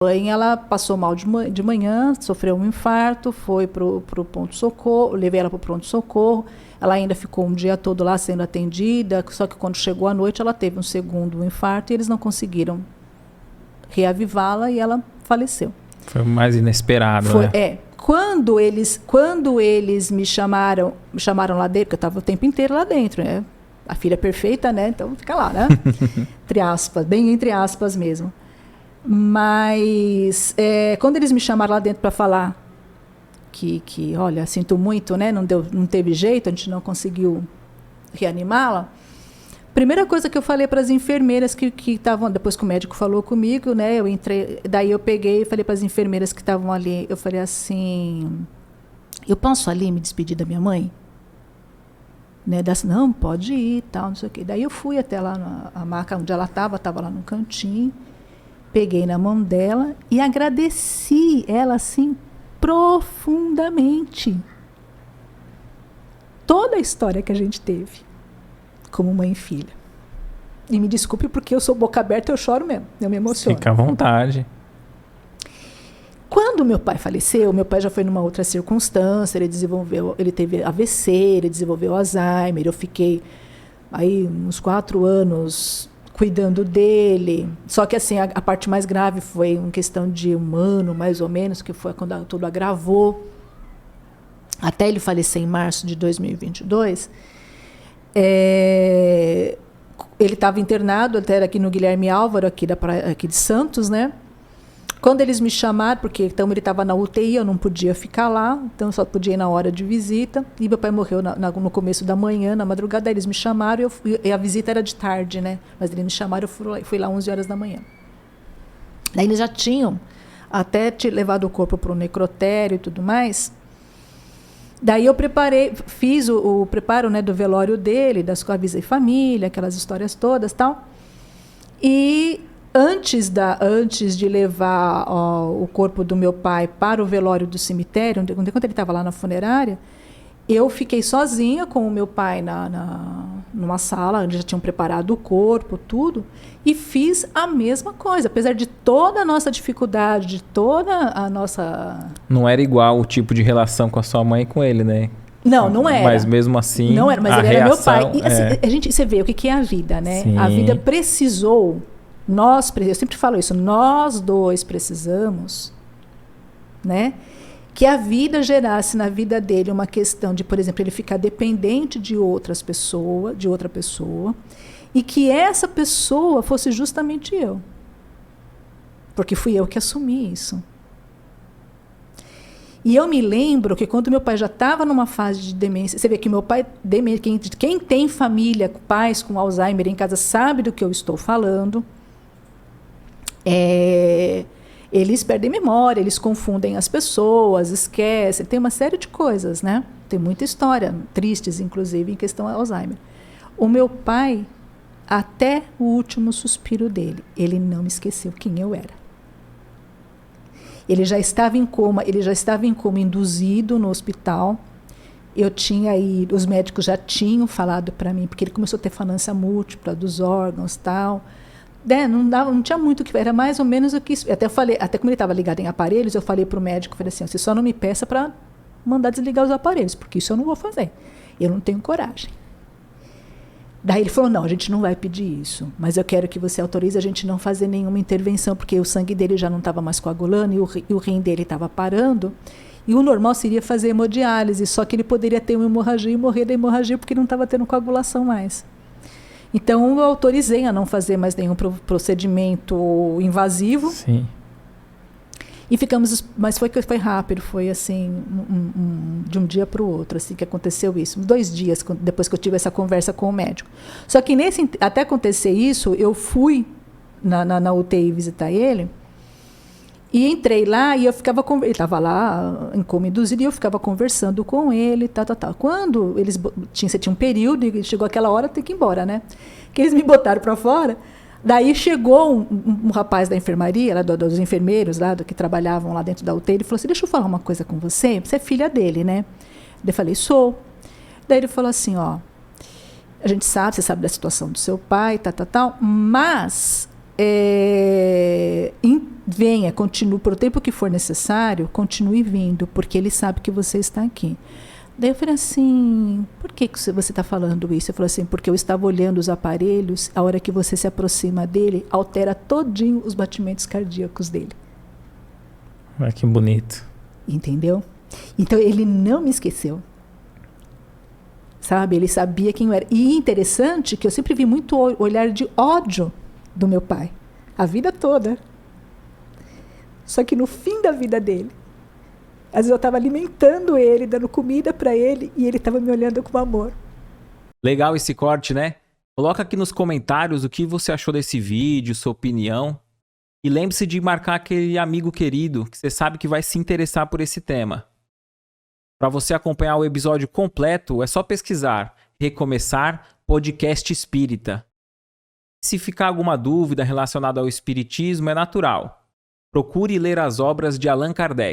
mãe, ela passou mal de manhã, sofreu um infarto, foi pro pronto-socorro, levei ela pro pronto-socorro, ela ainda ficou um dia todo lá sendo atendida, só que quando chegou a noite ela teve um segundo infarto e eles não conseguiram reavivá-la e ela faleceu. Foi mais inesperado, né? Quando eles me chamaram lá dentro, porque eu estava o tempo inteiro lá dentro, né? A filha perfeita, né? Então fica lá, né? Entre aspas, bem entre aspas mesmo. Mas quando eles me chamaram lá dentro para falar que, olha, sinto muito, né? Não teve jeito, a gente não conseguiu reanimá-la. Primeira coisa que eu falei para as enfermeiras que estavam, depois que o médico falou comigo, né? Eu entrei, daí eu peguei e falei para as enfermeiras que estavam ali, eu falei assim, eu posso ali me despedir da minha mãe? Né? Não, pode ir, tal, não sei o quê. Daí eu fui até lá na maca onde ela estava lá no cantinho. Peguei na mão dela e agradeci ela assim profundamente. Toda a história que a gente teve como mãe e filha. E me desculpe porque eu sou boca aberta, eu choro mesmo, eu me emociono. Fica à vontade. Quando meu pai faleceu, meu pai já foi numa outra circunstância, ele teve AVC, ele desenvolveu Alzheimer, eu fiquei aí uns 4 anos cuidando dele. Só que assim, a parte mais grave foi uma questão de 1 ano, mais ou menos, que foi quando tudo agravou. Até ele falecer em março de 2022, ele estava internado, até era aqui no Guilherme Álvaro, aqui de Santos, né? Quando eles me chamaram, porque então ele estava na UTI, eu não podia ficar lá, então eu só podia ir na hora de visita. E meu pai morreu no começo da manhã, na madrugada, eles me chamaram, e a visita era de tarde, né? Mas eles me chamaram, eu fui lá 11 horas da manhã. Daí eles já tinham até levado o corpo para o necrotério e tudo mais. Daí eu fiz o preparo, né, do velório dele, avisei família, aquelas histórias todas, tal. E antes de levar o corpo do meu pai para o velório do cemitério, enquanto ele estava lá na funerária, eu fiquei sozinha com o meu pai numa sala, onde já tinham preparado o corpo, tudo, e fiz a mesma coisa, apesar de toda a nossa dificuldade, de toda a nossa... Não era igual o tipo de relação com a sua mãe e com ele, né? Não era. Mas mesmo assim, não era, mas a ele reação, era meu pai. E, você vê o que é a vida, né? Sim. A vida precisou... eu sempre falo isso, nós dois precisamos, né, que a vida gerasse na vida dele uma questão de, por exemplo, ele ficar dependente de outra pessoa, e que essa pessoa fosse justamente eu. Porque fui eu que assumi isso. E eu me lembro que quando meu pai já estava numa fase de demência, você vê que meu pai, quem tem família, pais com Alzheimer em casa, sabe do que eu estou falando. Eles perdem memória, eles confundem as pessoas, esquecem, tem uma série de coisas, né? Tem muita história, tristes, inclusive, em questão ao Alzheimer. O meu pai, até o último suspiro dele, ele não me esqueceu quem eu era. Ele já estava em coma induzido no hospital. Os médicos já tinham falado para mim, porque ele começou a ter falência múltipla dos órgãos e tal. Não tinha muito o que... Era mais ou menos o que... Até como ele estava ligado em aparelhos, eu falei para o médico, falei assim, você só não me peça para mandar desligar os aparelhos, porque isso eu não vou fazer. Eu não tenho coragem. Daí ele falou, não, a gente não vai pedir isso, mas eu quero que você autorize a gente não fazer nenhuma intervenção, porque o sangue dele já não estava mais coagulando e o rim dele estava parando, e o normal seria fazer hemodiálise, só que ele poderia ter uma hemorragia e morrer da hemorragia porque não estava tendo coagulação mais. Então, eu autorizei a não fazer mais nenhum procedimento invasivo. Sim. E ficamos... Mas foi rápido, foi assim, de um dia para o outro, assim, que aconteceu isso. 2 dias depois que eu tive essa conversa com o médico. Só que até acontecer isso, eu fui na UTI visitar ele, e entrei lá e eu ficava... Ele estava lá em coma induzido e eu ficava conversando com ele, tal. Quando você tinha um período e chegou aquela hora, tem que ir embora, né? Que eles me botaram para fora. Daí chegou um rapaz da enfermaria, lá dos enfermeiros lá, que trabalhavam lá dentro da UTI, ele falou assim, deixa eu falar uma coisa com você, você é filha dele, né? Eu falei, sou. Daí ele falou assim, ó, a gente sabe, você sabe da situação do seu pai, tal, mas venha, continue, por o tempo que for necessário, continue vindo, porque ele sabe que você está aqui. Daí eu falei assim, por que você está falando isso? Ele falou assim, porque eu estava olhando os aparelhos, a hora que você se aproxima dele, altera todinho os batimentos cardíacos dele. Ah, que bonito. Entendeu? Então ele não me esqueceu. Sabe? Ele sabia quem eu era. E interessante que eu sempre vi muito olhar de ódio do meu pai. A vida toda. Só que no fim da vida dele, às vezes eu estava alimentando ele, dando comida para ele, e ele estava me olhando com amor. Legal esse corte, né? Coloca aqui nos comentários o que você achou desse vídeo, sua opinião. E lembre-se de marcar aquele amigo querido que você sabe que vai se interessar por esse tema. Para você acompanhar o episódio completo, é só pesquisar Recomeçar Podcast Espírita. Se ficar alguma dúvida relacionada ao espiritismo, é natural. Procure ler as obras de Allan Kardec.